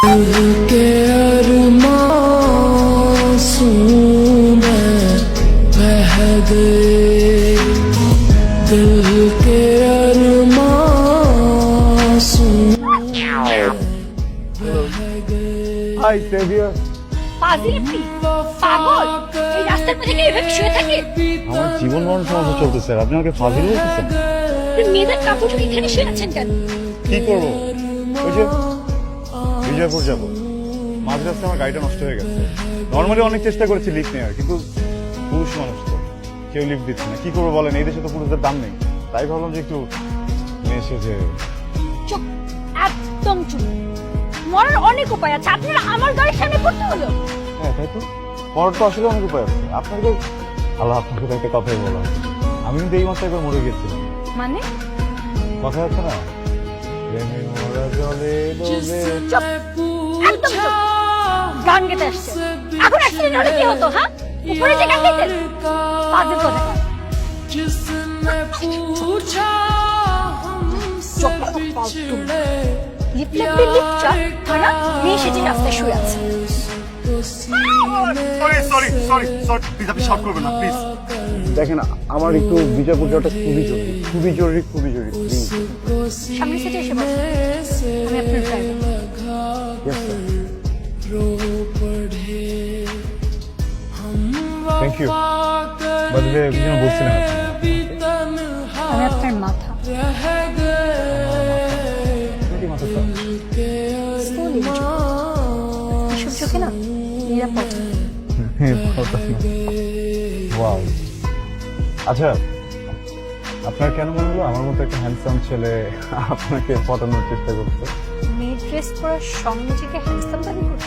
High severe. পাগল, এই রাস্তার মধ্যে কি এভাবে শুয়ে থাকে? আমার জীবন মরণ সমস্যা চলতেছে, আপনি আমাকে ফাজিল বলতেছেন? মেয়েদের কাপড় এখানে শুয়ে আছেন কেন? কি করবো, ওই যে বিজয়পুর যাবো, মাঝ রাস্তায় আমার গাড়িটা নষ্ট হয়ে গেছে। নর্মালি অনেক চেষ্টা করেছি লিফট নেওয়ার, কিন্তু পুরুষ মানুষ তো কেউ লিফট দিচ্ছে না। কি করবো বলেন, এই দেশে তো পুরুষদের দাম নেই। তাই ভাবলাম যে একটু এসে যে। চুপ, একদম চুপ। মরার অনেক উপায় আছে, আপনারা আমার গাড়ির সামনে পড়তে হলো। হ্যাঁ তাই তো, মরার তো আসলে অনেক উপায় আছে। আপনাকে আল্লাহ আপনাকে তো একটা কথাই বলা, আমি কিন্তু এই মাসে একবার মরে গেছিলাম। মানে কথা আছে না, প্রেমে মরা জলে ডোবে। চুপ, একদম চুপ। গান গেতে আসছে, এখন অ্যাক্সিডেন্ট হলে কি হতো? হ্যাঁ, উপরে যে গান গাইতেন, পাগল কথা। লিপ লাগবে লিপ চা, খানা মেয়ে সেজে রাস্তায় শুয়ে আছে। দেখেন আমার একটু বিজয়পুর যাওয়াটা খুবই জরুরি, খুবই জরুরি, খুবই জরুরি। সামনে সেজে এসে বসে, আমি আপনার ড্রাইভার। Thank you. বাদে কিছু বলছি না, আমি আপনার মাথা। এসব চোখে না নিরাপদ। আচ্ছা, আপনার কেন মনে হলো আমার মতো একটা হ্যান্ডসাম ছেলে আপনাকে পটানোর চেষ্টা করছে? মেয়ে ড্রেস পরার সঙ্গে থেকে হ্যান্ডসাম দাবি করছে।